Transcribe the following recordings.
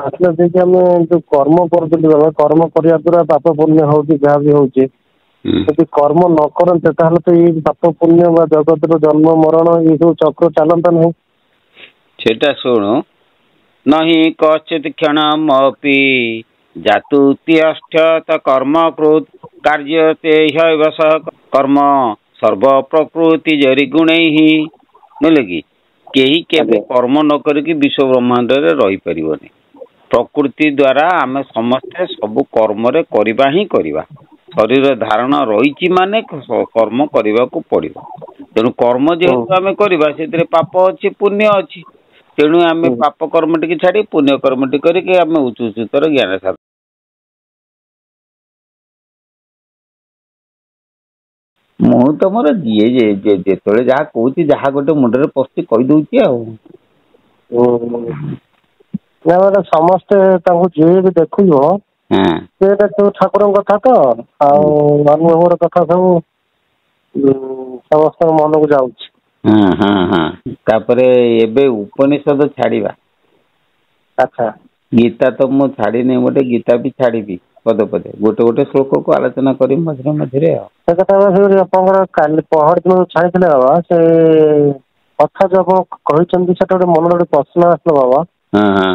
ଆଚ୍ଛା ଦେଇକି ଆମେ ଯୋଉ କର୍ମ କରୁଛନ୍ତି ବାବା, କର୍ମ କରିବା ଦ୍ୱାରା ପାପ ପୁଣ୍ୟ ହଉଛି ଯାହା ବି ହଉଛି, ଯଦି କର୍ମ ନ କରନ୍ତେ ତାହେଲେ ତ ଏଇ ପାପ ପୁଣ୍ୟ ବା ଜଗତର ଜନ୍ମ ମରଣ ଏଇ ସବୁ ଚକ୍ର ଚାଲନ୍ତା ନାହିଁ। ସେଟା ଶୁଣୁ, ନହିଁ କଶ୍ଚିତ୍ କ୍ଷଣମପି ଜାତୁତ୍ୟଷ୍ଟ୍ୟତ କର୍ମ କୃତ୍ କାର୍ଯ୍ୟତେ ହ୍ୟୈବ ସଃ କର୍ମ ସର୍ବ ପ୍ରକୃତି ଜରି ଗୁଣୈଃ। ବୁଝିଲେ କି? କେହି କେବେ କର୍ମ ନ କରିକି ବିଶ୍ୱ ବ୍ରହ୍ମାଣ୍ଡରେ ରହିପାରିବନି। ପ୍ରକୃତି ଦ୍ୱାରା ଆମେ ସମସ୍ତେ ସବୁ କର୍ମରେ କରିବା ହିଁ କରିବା। ଶରୀର ଧାରଣ ରହିଛି ମାନେ କର୍ମ କରିବାକୁ ପଡ଼ିବ। ତେଣୁ କର୍ମ ଯେହେତୁ ଆମେ କରିବା, ସେଥିରେ ପାପ ଅଛି ପୁଣ୍ୟ ଅଛି। ତେଣୁ ଆମେ ପାପ କର୍ମ ଟିକେ ଛାଡ଼ି ପୁଣ୍ୟ କର୍ମଟି କରିକି ଆମେ ଉଚ୍ଚତର ଜ୍ଞାନ ସାଧନ। ମୁଁ ତମର ଯିଏ ଯେତେବେଳେ ଯାହା କହୁଛି, ଯାହା ଗୋଟେ ମୁଣ୍ଡରେ ପଶୁଛି କହିଦଉଛି ଆଉ। ନା ସମସ୍ତେ ତାଙ୍କୁ ଯିଏ ବି ଦେଖୁଥିବ ସେଟା ସବୁ ଠାକୁରଙ୍କ କଥା ତ, ଆଉ ଅନୁଭବର କଥା ସବୁ ସମସ୍ତଙ୍କ ମନକୁ ଯାଉଛି। ତାପରେ ଏବେ ଉପନିଷଦ ଛାଡ଼ିବା। ଆଚ୍ଛା। ଗୀତା ତ ମୁଁ ଛାଡ଼ିନି, ଗୋଟେ ଗୀତା ବି ଛାଡ଼ିବି ପଦେ ପଦେ, ଗୋଟେ ଗୋଟେ ଶ୍ଲୋକକୁ ଆଲୋଚନା କରି ମଝିରେ ମଝିରେ ଆଉ। ସେ କଥା ଆପଣଙ୍କର କାଲି ପହରଦିନ ଛାଡ଼ିଥିଲେ ବାବା, ସେ କଥା ଯୋଉ ଆପଣ କହିଛନ୍ତି ସେଟା ଗୋଟେ ମନରେ ଗୋଟେ ପ୍ରଶ୍ନ ଆସିଲା ବାବା।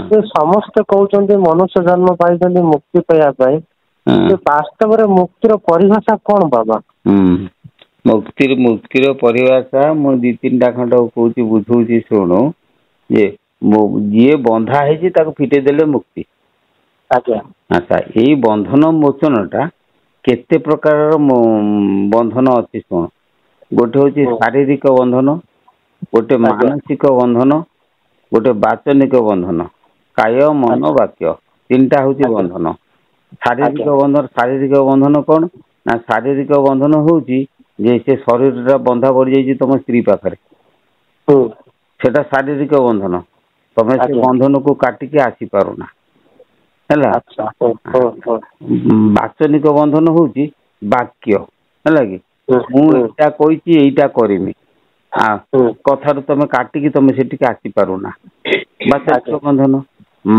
ଯେ ସମସ୍ତେ କହୁଛନ୍ତି ମନୁଷ୍ୟ ଜନ୍ମ ପାଇଛନ୍ତି ମୁକ୍ତି ପାଇବା ପାଇଁ, ବାସ୍ତବରେ ମୁକ୍ତିର ପରିଭାଷା କଣ ବାବା? ମୁକ୍ତିର ପରିଭାଷା ମୁଁ 2-3ଟା ଖଣ୍ଡ କହୁଛି, ବୁଝଉଛି ଶୁଣୁ। ଯେ ଯିଏ ବନ୍ଧା ହେଇଛି ତାକୁ ଫିଟେଇ ଦେଲେ ମୁକ୍ତି। ଆଜ୍ଞା। ଆଚ୍ଛା, ଏଇ ବନ୍ଧନ ମୋଚନଟା କେତେ ପ୍ରକାରର ବନ୍ଧନ ଅଛି ଶୁଣ। ଗୋଟେ ହଉଛି ଶାରୀରିକ ବନ୍ଧନ, ଗୋଟେ ମାନସିକ ବନ୍ଧନ, ଗୋଟେ ବାଚନିକ ବନ୍ଧନ। କାୟ ମନ ବାକ୍ୟ 3ଟା ହଉଛି ବନ୍ଧନ। ଶାରୀରିକ ବନ୍ଧନ କଣ ନା, ଶାରୀରିକ ବନ୍ଧନ ହଉଛି ଯେ ସେ ଶରୀରଟା ବନ୍ଧା ପଡ଼ିଯାଇଛି ତମ ସ୍ତ୍ରୀ ପାଖରେ, ସେଟା ଶାରୀରିକ ବନ୍ଧନ। ତମେ ସେ ବନ୍ଧନକୁ କାଟିକି ଆସିପାରୁନା, ହେଲା। ବାଚନିକ ବନ୍ଧନ ହଉଛି ବାକ୍ୟ, ହେଲା କି? ମୁଁ ଏଇଟା କହିଛି, ଏଇଟା କରିମି, କଥାରୁ ତମେ କାଟିକି ତମେ ସେଠିକି ଆସିପାରୁନା, ବାଚନିକ ବନ୍ଧନ।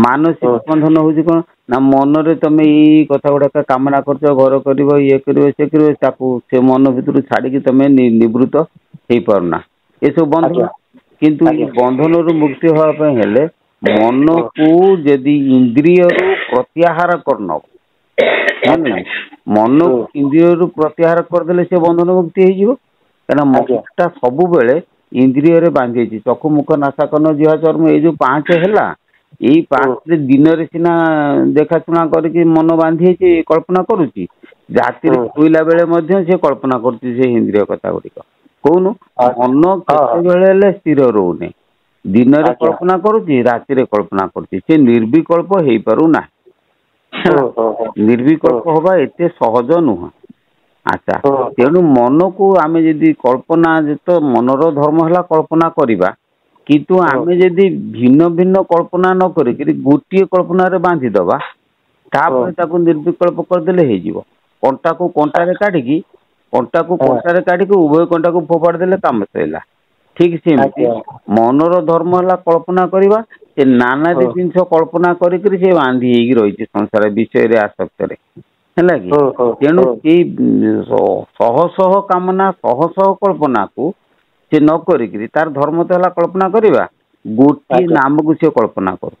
ମାନସିକ ବନ୍ଧନ ହଉଛି କଣ ନା, ମନରେ ତମେ ଏଇ କଥା ଗୁଡାକ କାମନା କରୁଛ, ଘର କରିବ, ଇଏ କରିବ, ସେ କରିବ, ତାକୁ ସେ ମନ ଭିତରୁ ଛାଡିକି ତମେ ନିବୃତ୍ତ ହେଇପାରୁନା, ଏସବୁ ବନ୍ଧନ। କିନ୍ତୁ ଏଇ ବନ୍ଧନରୁ ମୁକ୍ତି ହବା ପାଇଁ ହେଲେ ମନକୁ ଯଦି ଇନ୍ଦ୍ରିୟରୁ ପ୍ରତ୍ୟାହାର କରିନବ, ମନକୁ ଇନ୍ଦ୍ରିୟରୁ ପ୍ରତ୍ୟାହାର କରିଦେଲେ ସେ ବନ୍ଧନ ମୁକ୍ତି ହେଇଯିବ। କାହିଁକିନା ମନଟା ସବୁବେଳେ ଇନ୍ଦ୍ରିୟରେ ବାନ୍ଧି ହେଇଛି। ଚକ୍ଷୁ, ମୁଖ, ନାସା, କର୍ଣ୍ଣ, ଜିହ୍ବା, ଚର୍ମ, ଏଇ ଯୋଉ 5 ହେଲା, ଏଇ 5ରେ ଦିନରେ ସିନା ଦେଖାଶୁଣା କରିକି ମନ ବାନ୍ଧି ହେଇଛି, କଳ୍ପନା କରୁଛି। ରାତିରେ ଶୋଇଲା ବେଳେ ମଧ୍ୟ ସେ କଳ୍ପନା କରୁଛି ସେ ଇନ୍ଦ୍ରିୟ କଥା ଗୁଡିକ। କହୁନୁ, ମନ କେତେବେଳେ ହେଲେ ସ୍ଥିର ରହୁନି। ଦିନରେ କଳ୍ପନା କରୁଛି, ରାତିରେ କଳ୍ପନା କରୁଛି, ସେ ନିର୍ବିକଳ୍ପ ହେଇପାରୁନାହିଁ। ନିର୍ବିକଳ୍ପ ହବା ଏତେ ସହଜ ନୁହଁ। ଆଚ୍ଛା, ତେଣୁ ମନକୁ ଆମେ ଯଦି କଳ୍ପନା, ଯେତେ ମନର ଧର୍ମ ହେଲା କଳ୍ପନା କରିବା, କିନ୍ତୁ ଆମେ ଯଦି ଭିନ୍ନ ଭିନ୍ନ କଳ୍ପନା ନ କରିକି ଗୋଟିଏ କଳ୍ପନାରେ ବାନ୍ଧିଦବା, ତାପରେ ତାକୁ ନିର୍ବିକଳ୍ପ କରିଦେଲେ ହେଇଯିବ। କଣ୍ଟାକୁ କଣ୍ଟାରେ କାଢିକି ଉଭୟ କଣ୍ଟାକୁ ଫୋପାଡ଼ି ଦେଲେ କାମ ସରିଲା। ଠିକ ସେମିତି ମନର ଧର୍ମ ହେଲା କଳ୍ପନା କରିବା। ସେ ନାନାଦି ଜିନିଷ କଳ୍ପନା କରିକିରି ସେ ବାନ୍ଧି ହେଇକି ରହିଛି ସଂସାର ବିଷୟରେ, ଆସକ୍ତରେ, ହେଲା କି? ତେଣୁ ସେଇ ଶହ ଶହ କାମନା, ଶହ ଶହ କଳ୍ପନାକୁ ସେ ନ କରିକିରି, ତାର ଧର୍ମ ତ ହେଲା କଳ୍ପନା କରିବା। ଗୋଟିଏ ନାମକୁ ସେ କଳ୍ପନା କରୁ,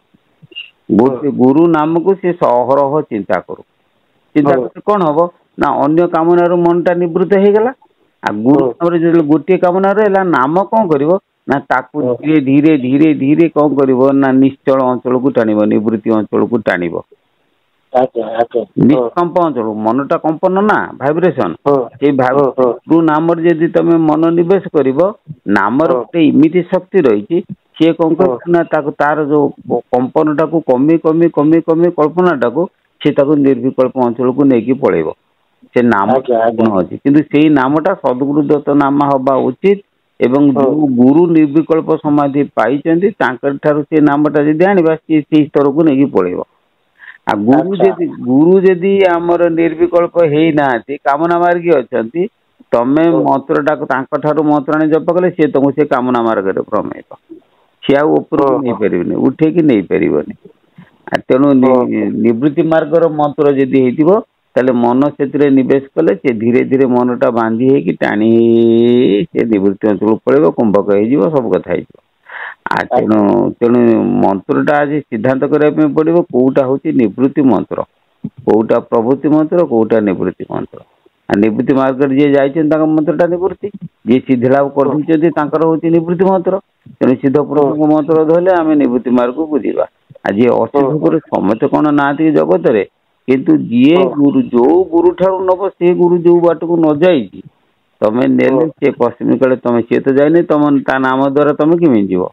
ଗୋଟେ ଗୁରୁ ନାମକୁ ସେ ଅହରହ ଚିନ୍ତା କରୁ। ଚିନ୍ତା କଲେ କଣ ହବ ନା, ଅନ୍ୟ କାମନାରୁ ମନଟା ନିବୃତ୍ତ ହେଇଗଲା। ଆଉ ଗୁରୁ ନାମରେ ଯେତେବେଳେ ଗୋଟିଏ କାମନା ରହିଲା, ନାମ କଣ କରିବ ନା, ତାକୁ ଧୀରେ ଧୀରେ ଧୀରେ ଧୀରେ କଣ କରିବ ନା, ନିଶ୍ଚଳ ଅଞ୍ଚଳକୁ ଟାଣିବ, ନିବୃତ୍ତି ଅଞ୍ଚଳକୁ ଟାଣିବ। ନିଷ୍କମ୍ପ ଅଞ୍ଚଳ, ମନଟା କମ୍ପନ ନା, ଭାଇବ୍ରେସନ। ସେଇ ଗୁରୁ ନାମରେ ଯଦି ତମେ ମନ ନିବେଶ କରିବ, ନାମର ଗୋଟେ ଏମିତି ଶକ୍ତି ରହିଛି, ସିଏ କଣ କରିବ ନା, ତାର ଯୋଉ କମ୍ପନଟାକୁ କମି କମି କମି କମି କଳ୍ପନାଟାକୁ ସେ ତାକୁ ନିର୍ବିକଳ୍ପ ଅଞ୍ଚଳକୁ ନେଇକି ପଳେଇବ। ସେ ନାମ ଗୁଣ ଅଛି, କିନ୍ତୁ ସେଇ ନାମଟା ସଦ୍ଗୁରୁ ଦତ୍ତ ନାମ ହବା ଉଚିତ। ଏବଂ ଯୋଉ ଗୁରୁ ନିର୍ବିକଳ୍ପ ସମାଧି ପାଇଛନ୍ତି, ତାଙ୍କ ଠାରୁ ସେ ନାମଟା ଯଦି ଆଣିବା, ସିଏ ସେଇ ସ୍ତରକୁ ନେଇକି ପଳେଇବ। ଆଉ ଗୁରୁ ଯଦି ଆମର ନିର୍ବିକଳ୍ପ ହେଇନାହାନ୍ତି, କାମନା ମାର୍ଗୀ ଅଛନ୍ତି, ତମେ ମନ୍ତ୍ରଟାକୁ ତାଙ୍କ ଠାରୁ ମନ୍ତ୍ର ଆଣି ଜପ କଲେ, ସିଏ ତମକୁ ସେ କାମନା ମାର୍ଗରେ ଭ୍ରମେଇବ। ସିଏ ଆଉ ଉପରକୁ ନେଇପାରିବନି, ଉଠେଇକି ନେଇପାରିବନି। तेणु निवृत्ति मार्गर मंत्र जदि हो ताले मन से निवेश कले से धीरे धीरे मनटा बांधी है टाणी से निवृत्ति अंचल पड़े कुंभक हो सब कथा तेणु तेणु मंत्रटा आज सिद्धांत करने पड़ो कौटा हूँ निवृत्ति मंत्र कौटा प्रभृति मंत्र कौटा निवृत्ति मंत्र निवृत्ति मार्ग जी जाइए मंत्रटा निवृत्ति जी सिद्धि लाभ कर निवृत्ति मंत्र तेणु सिद्ध पुरुष मंत्र धरले आम निवृत्ति मार्ग को जीवा आज असिद्ध समस्ते कौन ना जगत रे किंतु जी गुरु जो गुरु ठार नब से गुरु जो बाट को न जाइए तमें नेले सी पश्चिमी कले तुम सी तो जाए तुम ता नाम द्वारा तुम किमी जीव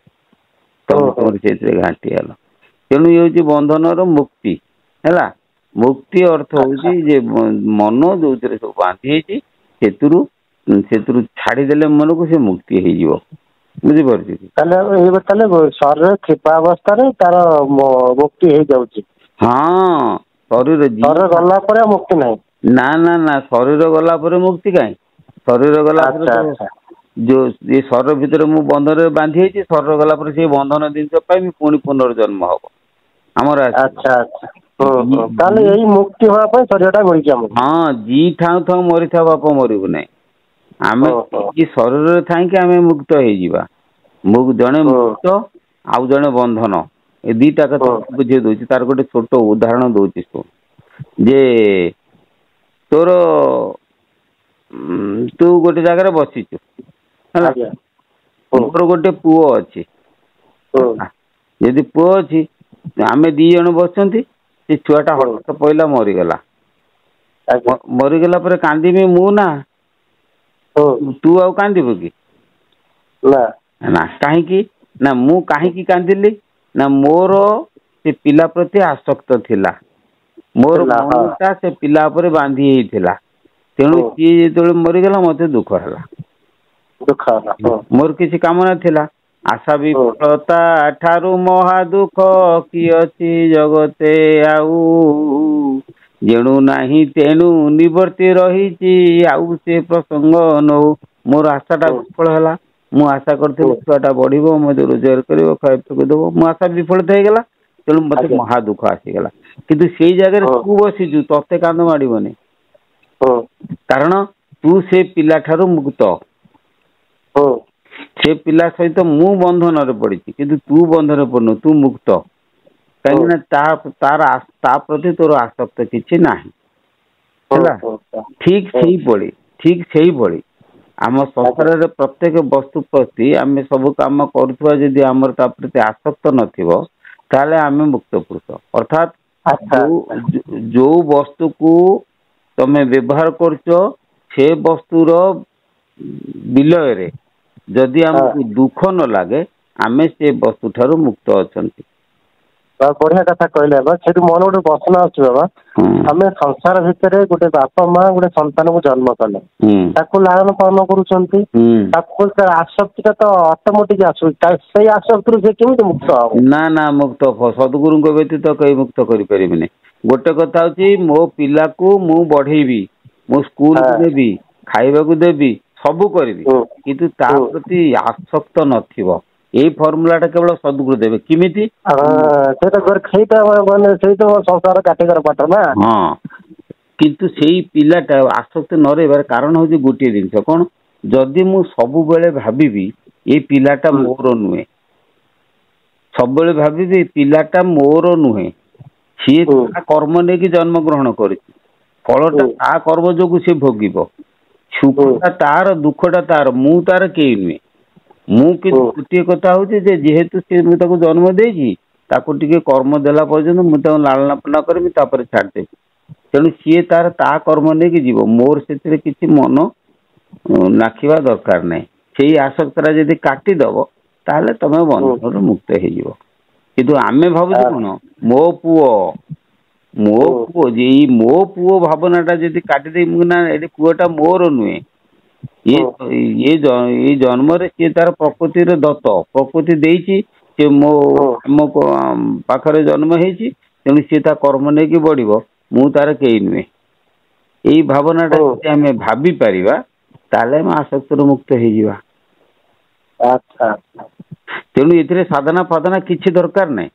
तुम तुम से घाटी हल तेणु ये बंधन मुक्ति है मुक्ति अर्थ हूँ मन जो सब बांधी से छाड़देले मन को सी मुक्ति हो बुझीपार शरीर कृपा अवस्था तार मुक्ति हो जाऊँ हाँ शरीर गला मुक्ति नहीं ना ना ना शरीर गला मुक्ति कहीं शरीर गला जो ये शरीर भितर मु बंधन बांधी शरीर गला से बंधन जिनस पाइबी पुणी पुनर्जन्म हम आमर अच्छा अच्छा यही मुक्ति होगा शरीर गढ़ी हाँ जी ठाऊ ठाऊ मरी था बाप मरबू ना आम शरीर थी आम मुक्त हो जड़े मुक्त आउ जड़े बंधन ए दीटा कथा बुझे दूसरी तार गोटे छोट उदाहरण दूसरी शुण जे तोर तू गोटे जगार बसीचु मोर गोटे पुओ अच्छी यदि पुओ अच्छी आम दी जन बसंती से छुआटा हठात पहला मरीगला मरीगला कांदी मु ना तू आउ कांदबू कि ना कहीं ना मु कहीं कांदिली ना मोर से पिला प्रति आसक्त थिला मोर मनटा से पिला पर बांधी होता तेणु सी जो मरीगला मत दुख है मोर किसी काम ना आशा विफलता ठारू महा दुख कि अच्छी जगते आउ जेणु नाही तेणु निवर्ती रही आउ से प्रसंग नौ मोर आशाटा विफल है मु आशा करी छुआटा बढ़ो मत रोजगार कर खाए देव मो आशा विफलता होगा तेणु मत महा दुख आसीगला किंतु से जगह तू बसीचु ते कांद माड़बनी कारण तू से पिला ठारू मुक्त से पिला सहित मु बंधन पड़ी किंतु तू बंधन पड़नु तू मुक्त कहीं ता प्रति तोर आसक्त किसी ना ठीक से पड़ी आम संसार प्रत्येक वस्तु प्रति आम सब कम करुवा जदि आमर ता प्रति आसक्त नथिबो ताले आम मुक्त पुरुष अर्थात जो वस्तु को तमे व्यवहार करछो से वस्तुर विलय रे जदि हमको दुख न लगे आमे से वस्तु ठारू मुक्त अछंती बढ़िया कथा कहले से मन गोटे प्रश्न आस बाबा आम संसार भितर गोटे बापा माँ गोटे संतान को जन्म कले लालन पालन कर आसक्ति तो ऑटोमेटिक आसु आसक्ति से केमी मुक्त ना ना मुक्त सदगुरु व्यतीत कई मुक्त करें गोटे कथा हूँ मो पिला को मु बढ़ेबी मो स्कूल देवी खाइबा को देवी सबू करी किंतु ता प्रति आसक्त नथिबो यही फर्मुलाटा केवल सदगुरु देवे किमिति संसार काटिकर पाठ ना हाँ किंतु सेई पिलाटा आसक्त न रहिबार कारण हूँ गोटे जिनस कौन जदि मु सबु बेले भाबिबी ये पिलाटा मोर नुहे सब बेले भाबिबी पिलाटा मोर नुहे सी कर्म नहीं जन्म ग्रहण कर फलटा ता कर्म जो सी भोगिब सुखटा तार दुखटा तार मु तार कई नुहे मु गोटे कथा हूँ जेहेतु सी जन्म देगी कर्म देला पर्यटन मुझे लालना पालना करी छाड़देवी तेणु सी तार ता कर्म नहीं जीव मोर से किसी मन नाखिबा दरकार नहीं से आसक्तरा जदि काटिदेव ताले तुम बंधन मुक्त हो किंतु आमे भावुँ कौन मो पुओ मो पुओ भावनाटा जदि काटिदे ना ये पुओटा मोर नुहे ये जन्म रे सी तार प्रकृति दत्त प्रकृति देती सी मो पाखरे जन्म होती तेणु सी कर्म नहीं बढ़ो मु तार कई नुहे यही भावनाटा आम भाभी पारिबा ताले हम आसक्त मुक्त हो तेणु ये साधना फाधना किसी दरकार नहीं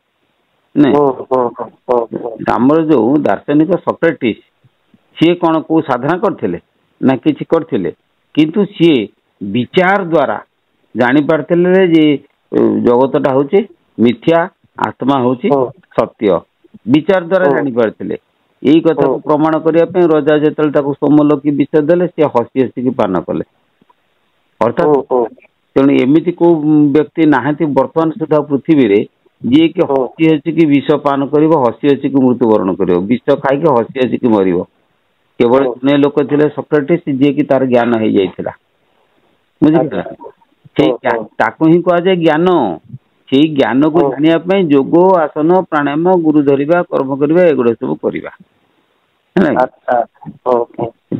ଆମର ଯୋଉ ଦାର୍ଶନିକ ସକ୍ରେଟିସ୍ ସିଏ କଣ କୋଉ ସାଧନା କରିଥିଲେ ନା କିଛି କରିଥିଲେ, କିନ୍ତୁ ସିଏ ବିଚାର ଦ୍ୱାରା ଜାଣିପାରିଥିଲେ ଯେ ଜଗତଟା ହଉଛି ମିଥ୍ୟା, ଆତ୍ମା ହଉଛି ସତ୍ୟ। ବିଚାର ଦ୍ୱାରା ଜାଣିପାରିଥିଲେ। ଏଇ କଥାକୁ ପ୍ରମାଣ କରିବା ପାଇଁ ରଜା ଯେତେବେଳେ ତାକୁ ସୋମଲୋକି ବିଷ ଦେଲେ ସେ ହସି ହସିକି ପାନ କଲେ। ଅର୍ଥାତ୍ ତେଣୁ ଏମିତି କୋଉ ବ୍ୟକ୍ତି ନାହାନ୍ତି ବର୍ତ୍ତମାନ ସୁଦ୍ଧା ପୃଥିବୀରେ ଯିଏକି ହସି ହସିକି ବିଷ ପାନ କରିବ, ହସି ହସିକି ମୃତ୍ୟୁବରଣ କରିବ, ବିଷ ଖାଇକି ହସି ହସିକି ମରିବ। କେବଳ ଜଣେ ଲୋକ ଥିଲେ ସକ୍ରେଟିସ୍, ଯିଏକି ତାର ଜ୍ଞାନ ହେଇଯାଇଥିଲା। ବୁଝିପାରିଲ? ସେଇ ତାକୁ ହିଁ କୁହାଯାଏ ଜ୍ଞାନ। ସେଇ ଜ୍ଞାନକୁ ଜାଣିବା ପାଇଁ ଯୋଗ, ଆସନ, ପ୍ରାଣାୟାମ, ଗୁରୁ ଧରିବା, କର୍ମ କରିବା, ଏଗୁଡା ସବୁ କରିବା।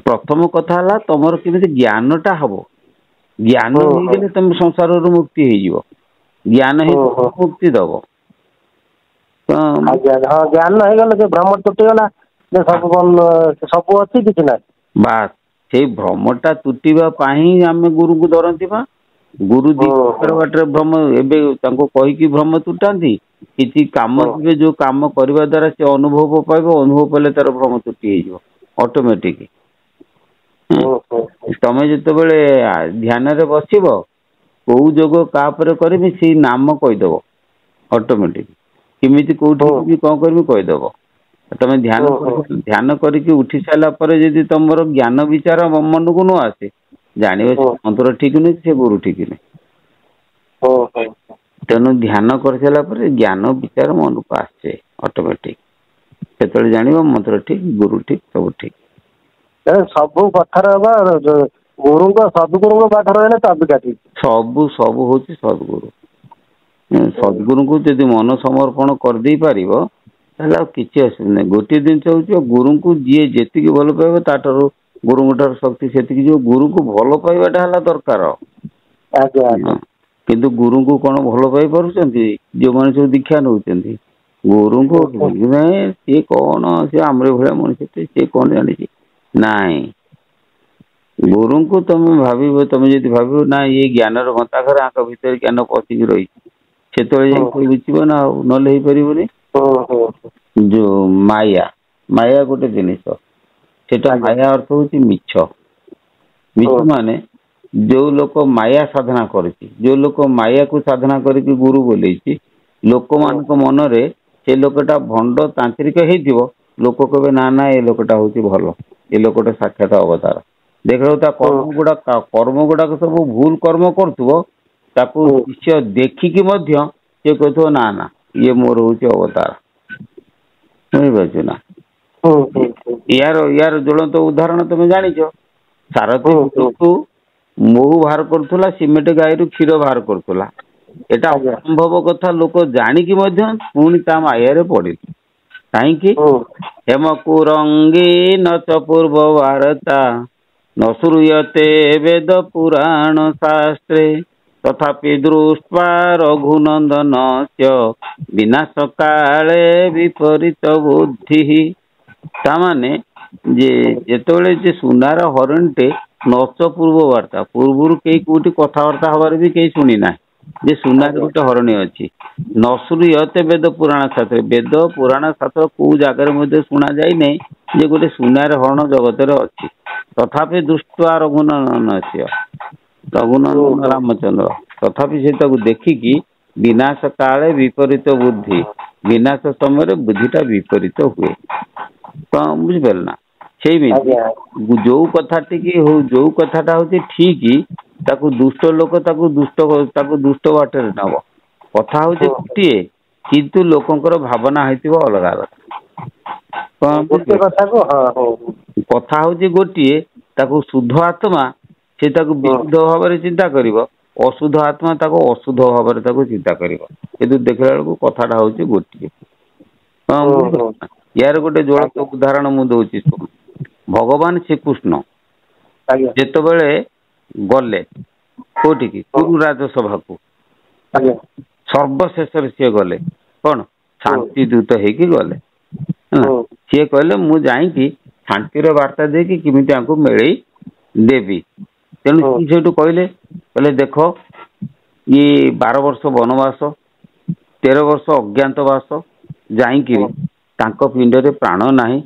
ପ୍ରଥମ କଥା ହେଲା ତମର କେମିତି ଜ୍ଞାନଟା ହବ। ଜ୍ଞାନ ହେଇଗଲେ ତମେ ସଂସାରରୁ ମୁକ୍ତି ହେଇଯିବ। ଜ୍ଞାନ ହିଁ ମୁକ୍ତି ଦବ। ଜ୍ଞାନ ହେଇଗଲେ ଯେ ଭ୍ରମ ତୁଟିଗଲା, ଯେ ସବୁ ଅଛି କିଛି ନାହିଁ। ବାସ୍ ସେଇ ଭ୍ରମଟା ତୁଟିବା ପାଇଁ ଆମେ ଗୁରୁଙ୍କୁ ଧରନ୍ତି ବା। ଗୁରୁ ଦି ପ୍ରକାର ବାଟରେ ଭ୍ରମ, ଏବେ ତାଙ୍କୁ କହିକି ଭ୍ରମ ତୁଟାନ୍ତି, କିଛି କାମ ଥିବେ ଯୋଉ କାମ କରିବା ଦ୍ୱାରା ସେ ଅନୁଭବ ପାଇବ, ଅନୁଭବ ପାଇଲେ ତାର ଭ୍ରମ ତୁଟି ହେଇଯିବ ଅଟୋମେଟିକ। ତମେ ଯେତେବେଳେ ଧ୍ୟାନରେ ବସିବ, କୋଉ ଯୋଗ କାପରେ କରିବି ସେଇ ନାମ କହିଦବ ଅଟୋମେଟିକ। କେମିତି କୋଉଠି କଣ କରିବି କହିଦବ। ତମେ ଧ୍ୟାନ କରିକି ଉଠି ସାରିଲା ପରେ ଯଦି ତମର ଜ୍ଞାନ ବିଚାର ମନକୁ ନ ଆସେ, ଜାଣିବ ସେ ମନ୍ତ୍ର ଠିକ ନୁହେଁ, ସେ ଗୁରୁ ଠିକ ନୁହେଁ। ତେଣୁ ଧ୍ୟାନ କରିସାରିଲା ପରେ ଜ୍ଞାନ ବିଚାର ମନକୁ ଆସେ ଅଟୋମେଟିକ। ସେତେବେଳେ ଜାଣିବ ମନ୍ତ୍ର ଠିକ, ଗୁରୁ ଠିକ, ସବୁ ଠିକ। ସବୁ କଥାର ଗୁରୁଙ୍କ ସଦ୍ଗୁରୁଙ୍କ ପାଖରେ ରହିଲେ ଚାବିକା ଠିକ। ସବୁ ହଉଛି ସଦ୍ଗୁରୁ। ସଦ୍ଗୁରୁଙ୍କୁ ଯଦି ମନ ସମର୍ପଣ କରିଦେଇ ପାରିବ ତାହେଲେ ଆଉ କିଛି ଅସୁବିଧା ନାହିଁ। ଗୋଟିଏ ଜିନିଷ ହଉଛି ଗୁରୁଙ୍କୁ ଯିଏ ଯେତିକି ଭଲ ପାଇବ ତାଠାରୁ ଗୁରୁଙ୍କ ଠାରୁ ଶକ୍ତି ସେତିକି ଯିବ। ଗୁରୁଙ୍କୁ ଭଲ ପାଇବାଟା ହେଲା ଦରକାର। କିନ୍ତୁ ଗୁରୁଙ୍କୁ କଣ ଭଲ ପାଇ ପାରୁଛନ୍ତି ଯୋଉମାନେ ସବୁ ଦୀକ୍ଷା ନେଉଛନ୍ତି? ଗୁରୁଙ୍କୁ ନାଇଁ, ସିଏ କଣ, ସିଏ ଆମରି ଭଳିଆ ମଣିଷ, ସିଏ କଣ ଜାଣିଛି? ନାଇଁ, ଗୁରୁଙ୍କୁ ତମେ ଭାବିବ, ତମେ ଯଦି ଭାବିବ ନା ଇଏ ଜ୍ଞାନର ଗନ୍ତାଘର, ଆଙ୍କ ଭିତରେ ଜ୍ଞାନ ପଶିକି ରହିଛି, ସେତେବେଳେ ଯାଇ ବୁଝିବ ନା, ଆଉ ନହେଲେ ହେଇପାରିବନି। ଯୋଉ ମାୟା ଗୋଟେ ଜିନିଷ, ସେଟା ମାୟା ଅର୍ଥ ହଉଛି ମିଛ। ମିଛ ମାନେ ଯୋଉ ଲୋକ ମାୟା ସାଧନା କରୁଛି, ଯୋଉ ଲୋକ ମାୟାକୁ ସାଧନା କରିକି ଗୁରୁ ବୋଲେଇଛି, ଲୋକମାନଙ୍କ ମନରେ ସେ ଲୋକଟା ଭଣ୍ଡ ତାନ୍ତ୍ରିକ ହେଇଥିବ, ଲୋକ କହିବେ ନା ନା ଏ ଲୋକଟା ହଉଛି ଭଲ, ଏ ଲୋକଟା ସାକ୍ଷାତ ଅବତାର। ଦେଖିବ ତା କର୍ମ ଗୁଡାକ ସବୁ ଭୁଲ କର୍ମ କରୁଥିବ, ତାକୁ ଶିଷ୍ୟ ଦେଖିକି ମଧ୍ୟ ସେ କହୁଥିବ ନା ନା ଇଏ ମୋର ହଉଛି ଅବତାର। ବୁଝିପାରୁଛ ନା? ୟାର ଜ୍ୱଳନ୍ତ ଉଦାହରଣ ତମେ ଜାଣିଛ। ସାରଥୀ ମହୁ ବାହାର କରୁଥିଲା, ସିମେଣ୍ଟ ଗାଈରୁ କ୍ଷୀର ବାହାର କରୁଥିଲା। ଏଟା ଅସମ୍ଭବ କଥା, ଲୋକ ଜାଣିକି ମଧ୍ୟ ପୁଣି ତା ମାୟାରେ ପଡିଲେ। କାହିଁକି? ହେମକୁ ରଙ୍ଗୀନ ପୂର୍ବ ବାର୍ତ୍ତା ନ ଶ୍ରୁୟତେ ବେଦ ପୁରାଣ ଶାସ୍ତ୍ରେ ତଥାପି ଦୃଷ୍ଟ୍ବା ରଘୁନନ୍ଦନସ୍ୟ ବିନାଶ କାଳେ ବିପରୀତ ବୁଦ୍ଧି। ତାମାନେ ଯେ ଯେତେବେଳେ ଯେ ସୁନାର ହରିଣଟେ ନଚ ପୂର୍ବ ବାର୍ତ୍ତା, ପୂର୍ବରୁ କେହି କୋଉଠି କଥାବାର୍ତ୍ତା ହବାର ବି କେହି ଶୁଣି ନାହିଁ ଯେ ସୁନାରେ ଗୋଟେ ହରିଣୀ ଅଛି। ନ ଶ୍ରୁୟତେ ବେଦ ପୁରାଣ ଶାସ୍ତ୍ର, ବେଦ ପୁରାଣ ଶାସ୍ତ୍ର କୋଉ ଜାଗାରେ ମଧ୍ୟ ଶୁଣା ଯାଇନାହିଁ ଯେ ଗୋଟେ ସୁନାର ହରଣ ଜଗତରେ ଅଛି। ତଥାପି ଦୃଷ୍ଟ୍ବା ରଘୁନନ୍ଦନସ୍ୟ, ରଘୁନନ୍ଦନ ରାମଚନ୍ଦ୍ର, ତଥାପି ସେ ତାକୁ ଦେଖିକି ବିନାଶ କାଳେ ବିପରୀତ ବୁଦ୍ଧି, ବିନାଶ ସମୟରେ ବୁଦ୍ଧିଟା ବିପରୀତ ହୁଏ। କଣ ବୁଝିପାରିଲ ନା? ସେଇମିତି ଯୋଉ କଥାଟିକି ଯୋଉ କଥାଟା ହଉଛି ଠିକ, ତାକୁ ଦୁଷ୍ଟ ଲୋକ ତାକୁ ଦୁଷ୍ଟ ବାଟରେ ନବ। କଥା ହଉଛି ଗୋଟିଏ, କିନ୍ତୁ ଲୋକଙ୍କର ଭାବନା ହେଇଥିବ ଅଲଗା ଅଲଗା। କଥା ହଉଛି ଗୋଟିଏ, ତାକୁ ଶୁଦ୍ଧ ଆତ୍ମା ସେ ତାକୁ ବିଶୁଦ୍ଧ ଭାବରେ ଚିନ୍ତା କରିବ, ଅଶୁଦ୍ଧ ଆତ୍ମା ତାକୁ ଅଶୁଦ୍ଧ ଭାବରେ ତାକୁ ଚିନ୍ତା କରିବ। କିନ୍ତୁ ଦେଖିଲା ବେଳକୁ କଥାଟା ହଉଛି ଗୋଟିଏ। ୟାର ଗୋଟେ ଜ୍ୱଳନ୍ତ ଉଦାହରଣ ମୁଁ ଦଉଛି ଶୁଣ। ଭଗବାନ ଶ୍ରୀକୃଷ୍ଣ ଯେତେବେଳେ ଗଲେ କୋଉଠିକି? କୁରୁ ରାଜସଭାକୁ। ସର୍ବଶେଷରେ ସିଏ ଗଲେ କଣ? ଶାନ୍ତି ଦୂତ ହେଇକି ଗଲେ। ସିଏ କହିଲେ ମୁଁ ଯାଇକି ଶାନ୍ତିର ବାର୍ତ୍ତା ଦେଇକି କେମିତି ଆଙ୍କୁ ମିଳେଇ ଦେବି। ତେଣୁ ସେଇଠୁ କହିଲେ ଦେଖ ଇଏ 12 ବର୍ଷ ବନବାସ, 13 ବର୍ଷ ଅଜ୍ଞାତବାସ, ଯାଇକିରି ତାଙ୍କ ପିଣ୍ଡରେ ପ୍ରାଣ ନାହିଁ,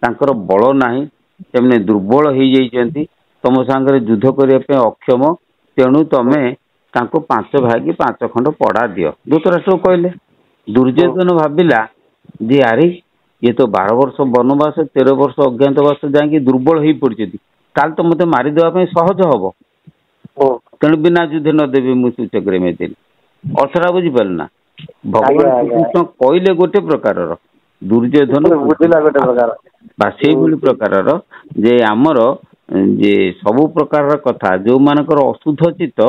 ତାଙ୍କର ବଳ ନାହିଁ, ସେମାନେ ଦୁର୍ବଳ ହେଇଯାଇଛନ୍ତି, ତମ ସାଙ୍ଗରେ ଯୁଦ୍ଧ କରିବା ପାଇଁ ଅକ୍ଷମ, ତେଣୁ ତମେ ତାଙ୍କୁ 5 ଭାଗି 5 ଖଣ୍ଡ ପଡା ଦିଅ। ଧୃତରାଷ୍ଟ୍ର କହିଲେ। ଦୁର୍ଯ୍ୟୋଧନ ଭାବିଲା ଯେ ଆରେ ଇଏ ତ 12 ବର୍ଷ ବନବାସ 13 ବର୍ଷ ଅଜ୍ଞାତବାସ ଯାଇକି ଦୁର୍ବଳ ହେଇ ପଡିଛନ୍ତି, ତାହେଲେ ତ ମତେ ମାରିଦେବା ପାଇଁ ସହଜ ହବ, ତେଣୁ ବିନା ଯୁଦ୍ଧ ନ ଦେବି ମୁଁ ସୂଚକରେ ମେଦେଲି। ଅର୍ଥଟା ବୁଝିପାରିଲ ନା? ଭଗବାନ ଶ୍ରୀକୃଷ୍ଣ କହିଲେ ଗୋଟେ ପ୍ରକାରର, ଦୁର୍ଯ୍ୟୋଧନ ବା ସେଇଭଳି ପ୍ରକାରର ଯେ ଆମର ଯେ ସବୁ ପ୍ରକାରର କଥା ଯୋଉମାନଙ୍କର ଅଶୁଦ୍ଧ ଚିତ୍ତ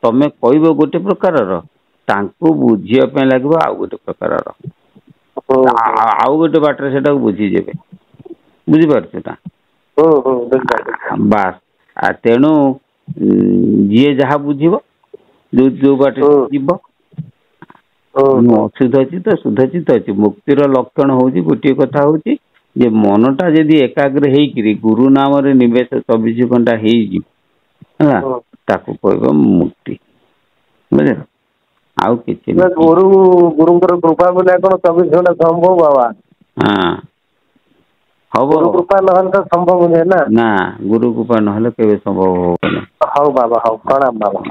ତମେ କହିବ ଗୋଟେ ପ୍ରକାରର, ତାଙ୍କୁ ବୁଝିବା ପାଇଁ ଲାଗିବ ଆଉ ଗୋଟେ ପ୍ରକାରର, ଆଉ ଗୋଟେ ବାଟରେ ସେଟାକୁ ବୁଝିଯିବେ। ବୁଝିପାରୁଛ ନା? ବାସ୍। ତେଣୁ ଯିଏ ଯାହା ବୁଝିବ, ଯୋଉ ବାଟେ ଯିବ। ଅଶୁଦ୍ଧ ଚିତ୍ତ ଶୁଦ୍ଧ ଚିତ୍ତ ଅଛି। ମୁକ୍ତିର ଲକ୍ଷଣ ହଉଛି ଗୋଟିଏ କଥା ହଉଛି ଯେ ମନଟା ଯଦି ଏକାଗ୍ର ହେଇକିରି ଗୁରୁ ନାମରେ ନିବେଶ 24 ଘଣ୍ଟା ହେଇଯିବ ହେଲା, ତାକୁ କହିବ ମୁକ୍ତି। ବୁଝିଲ? ଆଉ କିଛି ଗୁରୁଙ୍କର କୃପା ବିନା କଣ 24 ଘଣ୍ଟା ସମ୍ଭବ ବାବା? ହଁ ହବ। ଗୁରୁ କୃପା ନହେଲେ ତ ସମ୍ଭବ ନୁହେଁ ନା। ଗୁରୁ କୃପା ନହେଲେ କେବେ ସମ୍ଭବ ହବନି। ହଉ ବାବା, ହଉ ପ୍ରଣାମ ବାବା।